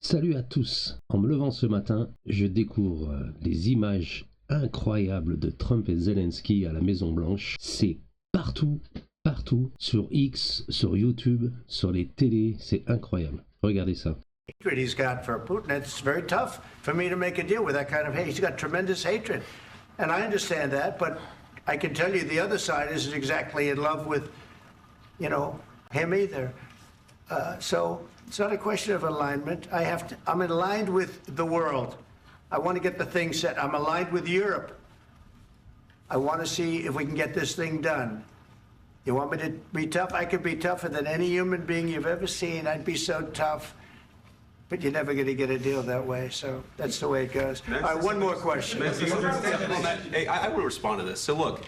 Salut à tous. En me levant ce matin, je découvre des images incroyables de Trump et Zelensky à la Maison Blanche. C'est partout, sur X, sur YouTube, sur les télés, c'est incroyable. Regardez ça. Hatred he's got for Putin, it's very tough for me to make a deal with that kind of hate. He's got tremendous hatred, and I understand that, but I can tell you the other side isn't exactly in love with, him either. So it's not a question of alignment. I'm aligned with the world. I want to get the thing set. I'm aligned with Europe. I want to see if we can get this thing done. You want me to be tough? I could be tougher than any human being you've ever seen. I'd be so tough. But you're never going to get a deal that way, so that's the way it goes. All right, one more question. Hey, I want to respond to this. So look,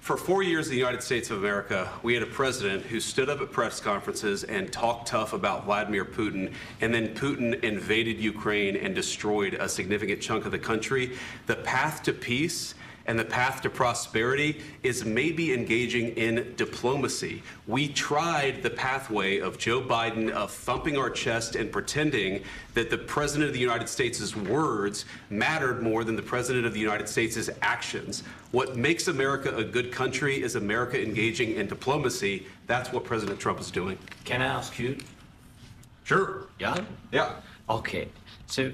for 4 years in the United States of America, we had a president who stood up at press conferences and talked tough about Vladimir Putin, and then Putin invaded Ukraine and destroyed a significant chunk of the country. The path to peace and the path to prosperity is maybe engaging in diplomacy. We tried the pathway of Joe Biden of thumping our chest and pretending that the President of the United States' words mattered more than the President of the United States' actions. What makes America a good country is America engaging in diplomacy. That's what President Trump is doing. Can I ask you? Sure. Yeah? Yeah. Okay. So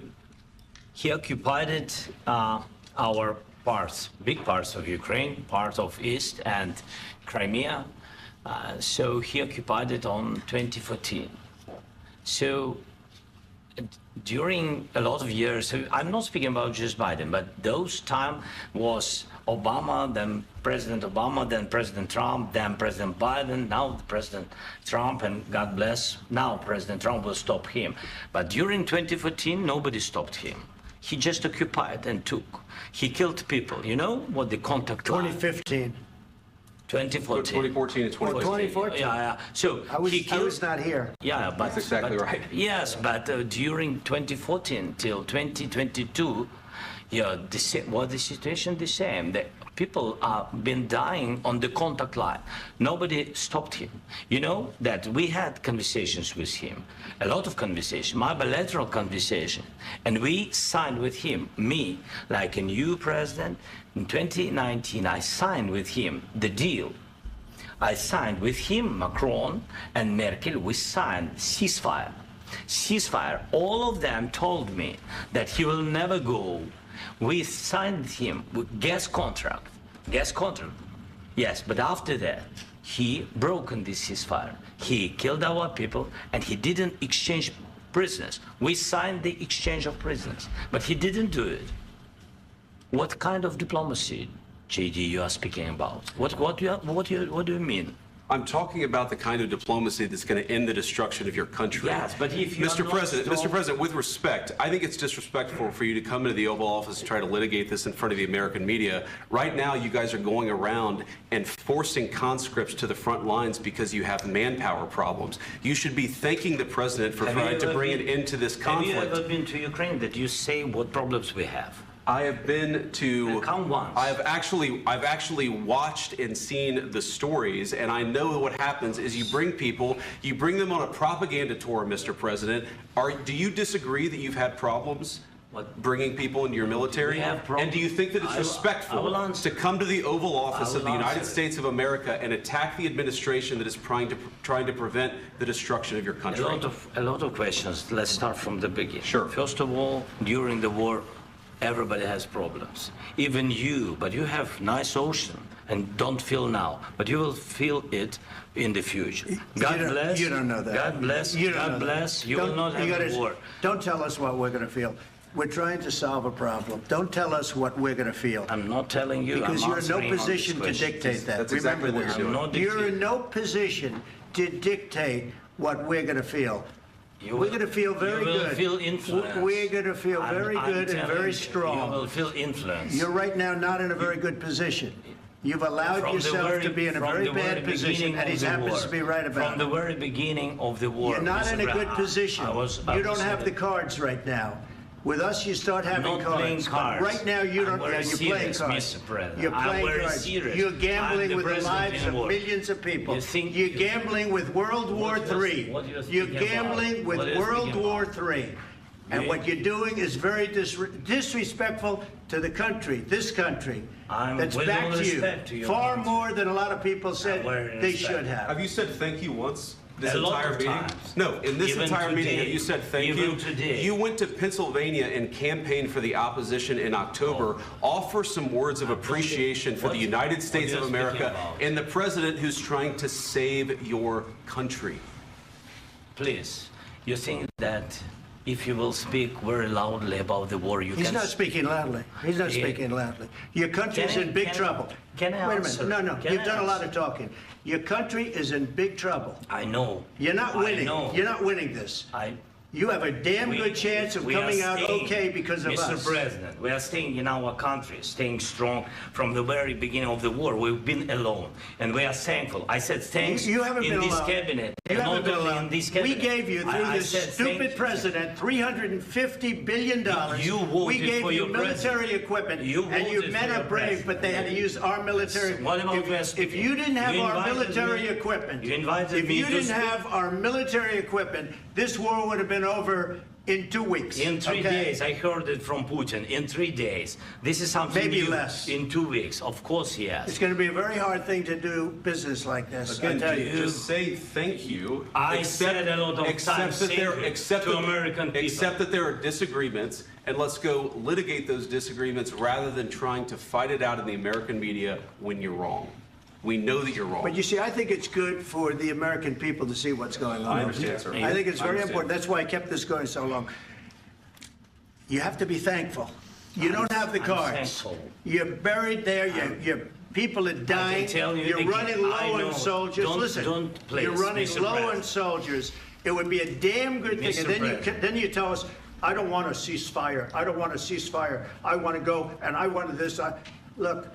he occupied our parts, big parts of Ukraine, part of East and Crimea. So he occupied it on 2014. So during a lot of years, so I'm not speaking about just Biden, but those time was Obama, then President Obama, then President Trump, then President Biden, now President Trump, and God bless, now President Trump will stop him. But during 2014, nobody stopped him. He just occupied and took. He killed people. You know what the contact line? 2015. 2014. 2014 and 2014. 2014. Yeah. So I was not here. Yeah, but that's exactly right. Yes, but during 2014 till 2022, the situation the same. The people have been dying on the contact line. Nobody stopped him. You know that we had conversations with him, a lot of conversation, my bilateral conversation, and we signed with him, me, like a new president. In 2019, I signed with him the deal. I signed with him, Macron and Merkel, we signed ceasefire. Ceasefire, all of them told me that he will never go. We signed him with gas contract. Yes, but after that, he broken this ceasefire. He killed our people and he didn't exchange prisoners. We signed the exchange of prisoners, but he didn't do it. What kind of diplomacy, JD, you are speaking about? What do you mean? I'm talking about the kind of diplomacy that's going to end the destruction of your country. Yes, but if you Mr. President, with respect, I think it's disrespectful for you to come into the Oval Office and try to litigate this in front of the American media. Right now, you guys are going around and forcing conscripts to the front lines because you have manpower problems. You should be thanking the President for trying to bring an end to this conflict. Have you ever been to Ukraine that you say what problems we have? I have been to. Count once. I've actually watched and seen the stories, and I know what happens is you bring them on a propaganda tour, Mr. President. Do you disagree that you've had problems bringing people into your military? And do you think that it's respectful to come to the Oval Office of the United States of America and attack the administration that is trying to prevent the destruction of your country? A lot of questions. Let's start from the beginning. Sure. First of all, during the war, everybody has problems, even you, but you have nice ocean and don't feel now, but you will feel it in the future. God bless. You don't know that. God bless. God bless. You will not have a war. Don't tell us what we're going to feel. We're trying to solve a problem. Don't tell us what we're going to feel. I'm not telling you. Because you're in no position to dictate that. That's exactly what you're doing. You're in no position to dictate what we're going to feel. We're going to feel very good. You will feel influence. We're going to feel very good and very strong. You will feel influence. You're right now not in a very good position. You've allowed yourself to be in a very bad position, and he happens to be right about it. From the very beginning of the war. You're not in a good position. You don't have the cards right now. With us, you start having cards. Right now, you don't. You're playing cards. You're playing cards. You're gambling with the lives of millions of people. You're gambling with World War III. You're gambling with World War III. And what you're doing is very disrespectful to the country, this country, that's with back all to respect to you, your far country. more than a lot of people said they respect. should have. Have you said thank you once? This A lot entire of meeting? times. No, in this Even entire meeting, today. have you said thank Even you? today. You went to Pennsylvania and campaigned for the opposition in October. Offer some words of appreciation for the United States of America and the president who's trying to save your country. Please, you think that if you will speak very loudly about the war, you He's can... not speaking loudly. He's not speaking loudly. Your country's Can I- in big can I- trouble. can I Wait a answer? minute. No, Can you've I done a lot answer? of talking. Your country is in big trouble. I know. You're not winning. I know. You're not winning this. You have a damn good chance of we are coming out staying, okay because of Mr. us. President, we are staying in our country, staying strong from the very beginning of the war. We've been alone, and we are thankful. I said thanks You haven't in been this alone. cabinet. You haven't not been only alone. in this We cabinet. gave you, through I this said stupid thank you. president, $350 billion. You voted we gave for you your military president. equipment, You and your voted men for are your brave, president. but they had to use our military. What about If you didn't have You our invited military me- equipment, you invited if me you to didn't speak- have our military equipment, this war would have been over in 2 weeks. In 3 okay? days, I heard it from Putin. In 3 days, this is something Maybe new. less. In 2 weeks, of course, yes. It's going to be a very hard thing to do business like this. Again, I tell you. just say thank you. I said a lot of accept times that thank there, you accept to that- American people. Accept that there are disagreements, and let's go litigate those disagreements rather than trying to fight it out in the American media when you're wrong. We know that you're wrong. But you see, I think it's good for the American people to see what's going on. I understand, sir. I think it's I very understand. important. That's why I kept this going so long. You have to be thankful. You don't have the I'm cards. thankful. You're buried there. Your people are dying. tell you You're again, running I low know. on soldiers. Don't- Listen, don't, please, you're running Mr. low on President. soldiers. It would be a damn good thing. Mr. President. Then you tell us, I don't want a ceasefire. I don't want a ceasefire. I want to go and I want this. Look,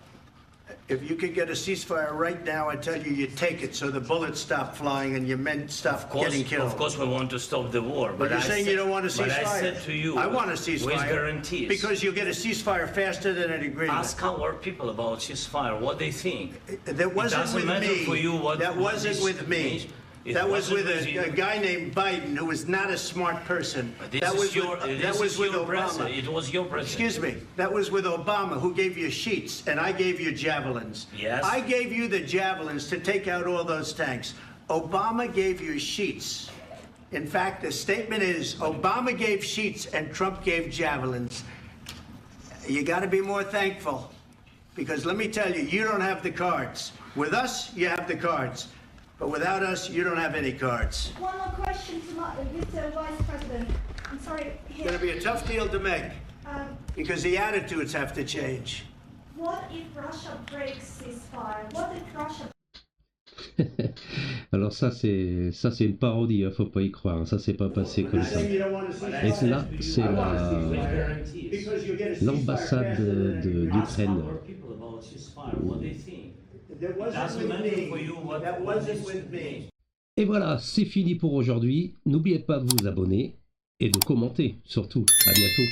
if you could get a ceasefire right now, I tell you, you take it so the bullets stop flying and your men stop getting killed. Of course, we want to stop the war. But you're saying you don't want a ceasefire. But I said to you, I want a ceasefire. with guarantees. Because you'll get a ceasefire faster than an agreement. Ask our people about ceasefire, what they think. That wasn't doesn't with matter me. for you what- That what wasn't this with me. means. It That was with wasn't with a you. guy named Biden, who was not a smart person. This That is was your, with, this that was is with your Obama. president. It was your president. Excuse me. That was with Obama, who gave you sheets, and I gave you javelins. Yes. I gave you the javelins to take out all those tanks. Obama gave you sheets. In fact, the statement is Obama gave sheets and Trump gave javelins. You got to be more thankful, because let me tell you, you don't have the cards. With us, you have the cards. But without us, you don't have any cards. One more question to Mr. Vice President. I'm sorry. It's going to be a tough deal to make, because the attitudes have to change. What if Russia breaks ceasefire? What if Russia... Alors ça c'est une parodie, hein, faut pas y croire, ça c'est pas passé comme ça. Et là c'est l'ambassade d'Ukraine. Et voilà, c'est fini pour aujourd'hui. N'oubliez pas de vous abonner et de commenter surtout. À bientôt.